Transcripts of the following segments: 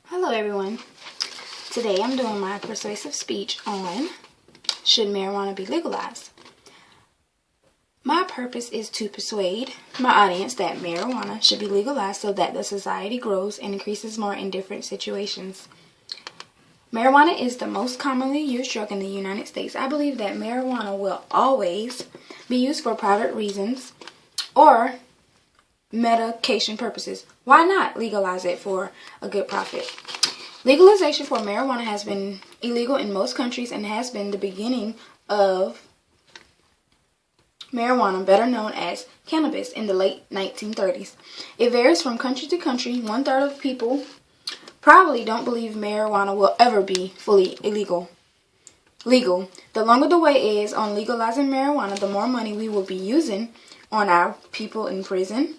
Hello everyone. Today I'm doing my persuasive speech on should marijuana be legalized. My purpose is to persuade my audience that marijuana should be legalized so that the society grows and increases more in different situations. Marijuana is the most commonly used drug in the United States. I believe that marijuana will always be used for private reasons or medication purposes. Why not legalize it for a good profit? Legalization for marijuana has been illegal in most countries and has been the beginning of marijuana, better known as cannabis, in the late 1930s. It varies from country to country. 1/3 of people probably don't believe marijuana will ever be fully legal. The longer the way is on legalizing marijuana, the more money we will be using on our people in prison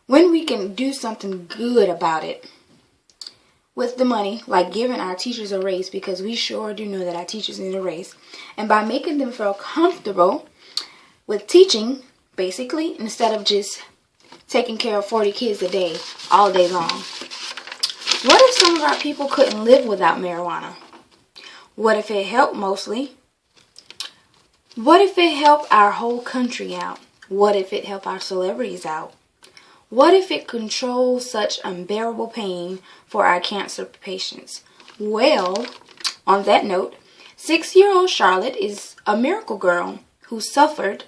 when we can do something good about it with the money, like giving our teachers a raise, because we sure do know that our teachers need a raise, and by making them feel comfortable with teaching, basically, instead of just taking care of 40 kids a day, all day long. What if some of our people couldn't live without marijuana? What if it helped mostly? What if it helped our whole country out? What if it helped our celebrities out? What if it controls such unbearable pain for our cancer patients? Well, on that note, 6-year-old Charlotte is a miracle girl who suffered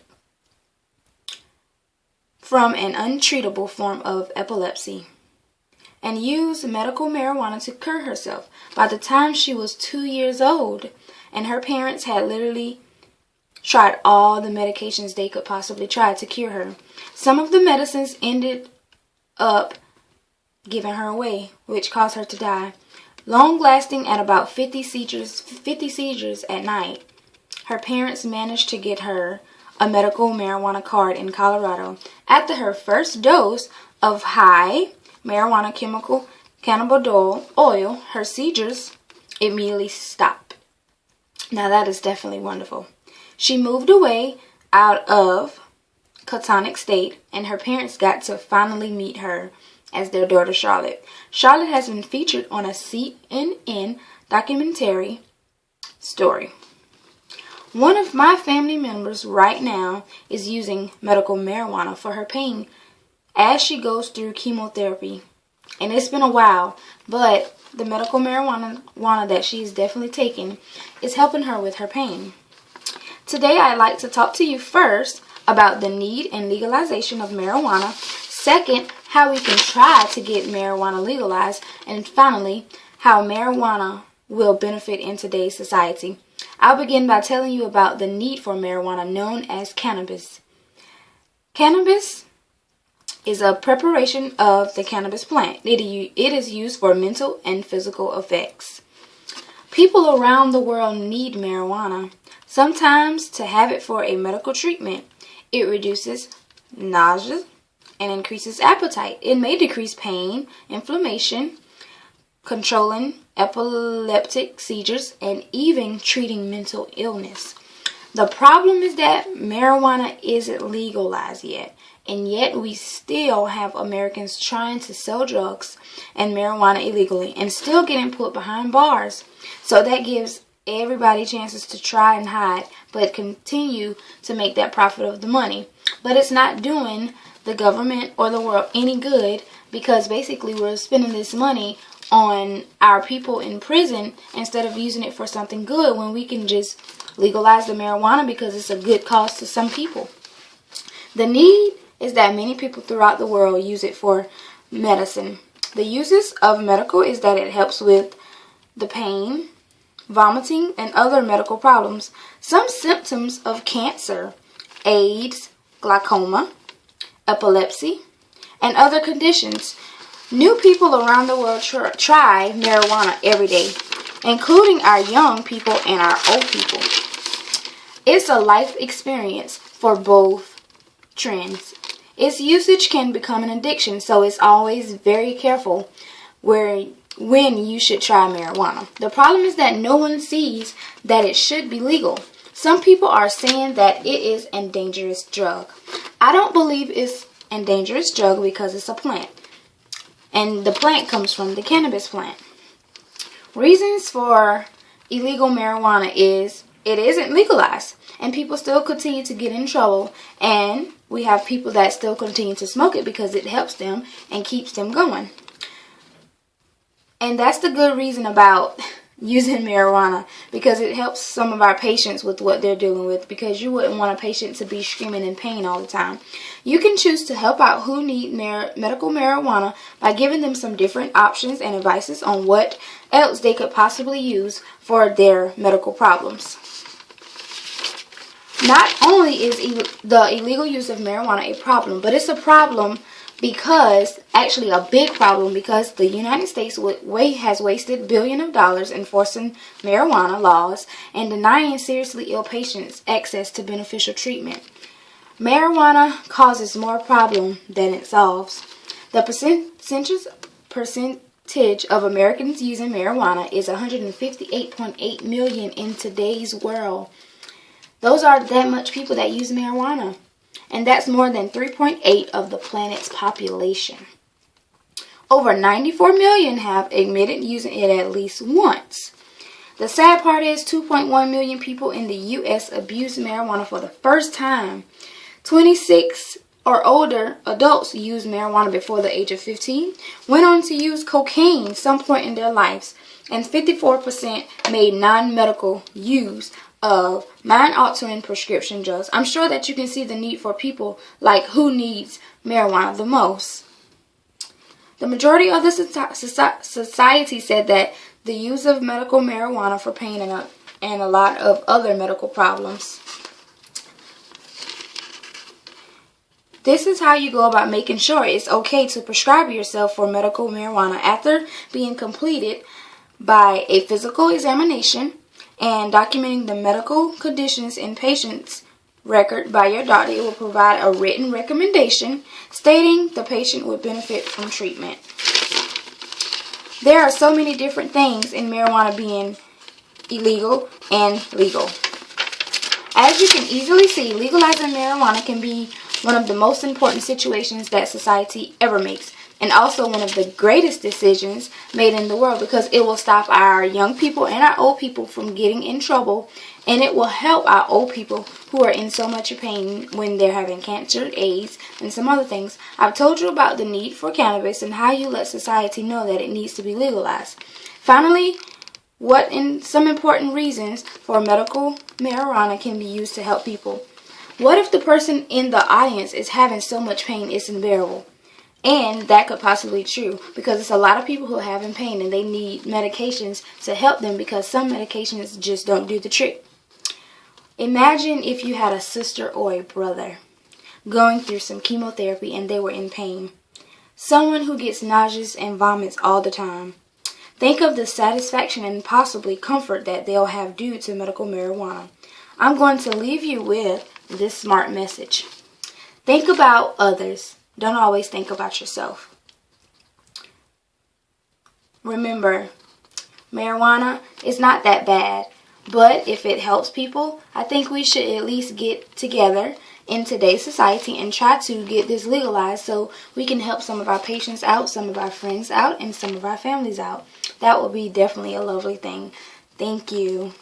from an untreatable form of epilepsy and used medical marijuana to cure herself. By the time she was 2 years old, and her parents had literally tried all the medications they could possibly try to cure her. Some of the medicines ended up giving her away, which caused her to die. Long lasting at about 50 seizures at night, her parents managed to get her a medical marijuana card in Colorado. After her first dose of high marijuana cannabidiol oil, her seizures immediately stopped. Now that is definitely wonderful. She moved away out of Catonic State, and her parents got to finally meet her as their daughter Charlotte. Charlotte has been featured on a CNN documentary story. One of my family members right now is using medical marijuana for her pain as she goes through chemotherapy. And it's been a while, but the medical marijuana that she's definitely taking is helping her with her pain. Today, I'd like to talk to you first about the need and legalization of marijuana. Second, how we can try to get marijuana legalized. And finally, how marijuana will benefit in today's society. I'll begin by telling you about the need for marijuana, known as cannabis. Cannabis is a preparation of the cannabis plant. It is used for mental and physical effects. People around the world need marijuana, sometimes to have it for a medical treatment. It reduces nausea and increases appetite. It may decrease pain, inflammation, controlling epileptic seizures, and even treating mental illness. The problem is that marijuana isn't legalized yet, and yet we still have Americans trying to sell drugs and marijuana illegally and still getting put behind bars. So that gives everybody chances to try and hide, but continue to make that profit of the money. But it's not doing the government or the world any good, because basically we're spending this money on our people in prison instead of using it for something good, when we can just legalize the marijuana because it's a good cause to some people. The need is that many people throughout the world use it for medicine. The uses of medical is that it helps with the pain, vomiting, and other medical problems. Some symptoms of cancer, AIDS, glaucoma, epilepsy, and other conditions. New people around the world try marijuana every day, including our young people and our old people. It's a life experience for both trends. Its usage can become an addiction, so it's always very careful when you should try marijuana. The problem is that no one sees that it should be legal. Some people are saying that it is a dangerous drug. I don't believe it's a dangerous drug because it's a plant. And the plant comes from the cannabis plant. Reasons for illegal marijuana is it isn't legalized, and people still continue to get in trouble, and we have people that still continue to smoke it because it helps them and keeps them going. And that's the good reason about using marijuana, because it helps some of our patients with what they're dealing with, because you wouldn't want a patient to be screaming in pain all the time. You can choose to help out who need medical marijuana by giving them some different options and advices on what else they could possibly use for their medical problems. Not only is the illegal use of marijuana a problem, but it's a problem because, actually a big problem, because the United States has wasted billions of dollars enforcing marijuana laws and denying seriously ill patients access to beneficial treatment. Marijuana causes more problem than it solves. The percentage of Americans using marijuana is 158.8 million in today's world. Those are that much people that use marijuana. And that's more than 3.8 of the planet's population. Over 94 million have admitted using it at least once. The sad part is 2.1 million people in the U.S. abuse marijuana for the first time. 26 or older adults used marijuana before the age of 15, went on to use cocaine some point in their lives, and 54% made non-medical use of mind-altering prescription drugs. I'm sure that you can see the need for people like who needs marijuana the most. The majority of the society said that the use of medical marijuana for pain and a lot of other medical problems. This is how you go about making sure it's okay to prescribe yourself for medical marijuana after being completed by a physical examination and documenting the medical conditions in patient's record by your doctor. It will provide a written recommendation stating the patient would benefit from treatment. There are so many different things in marijuana being illegal and legal. As you can easily see, legalizing marijuana can be one of the most important situations that society ever makes, and also one of the greatest decisions made in the world, because it will stop our young people and our old people from getting in trouble, and it will help our old people who are in so much pain when they're having cancer, AIDS, and some other things. I've told you about the need for cannabis and how you let society know that it needs to be legalized. Finally, some important reasons for medical marijuana can be used to help people. What if the person in the audience is having so much pain it's unbearable? And that could possibly be true, because it's a lot of people who are having pain and they need medications to help them, because some medications just don't do the trick. Imagine if you had a sister or a brother going through some chemotherapy and they were in pain. Someone who gets nauseous and vomits all the time. Think of the satisfaction and possibly comfort that they'll have due to medical marijuana. I'm going to leave you with this smart message. Think about others. Don't always think about yourself. Remember, marijuana is not that bad, but if it helps people, I think we should at least get together in today's society and try to get this legalized so we can help some of our patients out, some of our friends out, and some of our families out. That would be definitely a lovely thing. Thank you.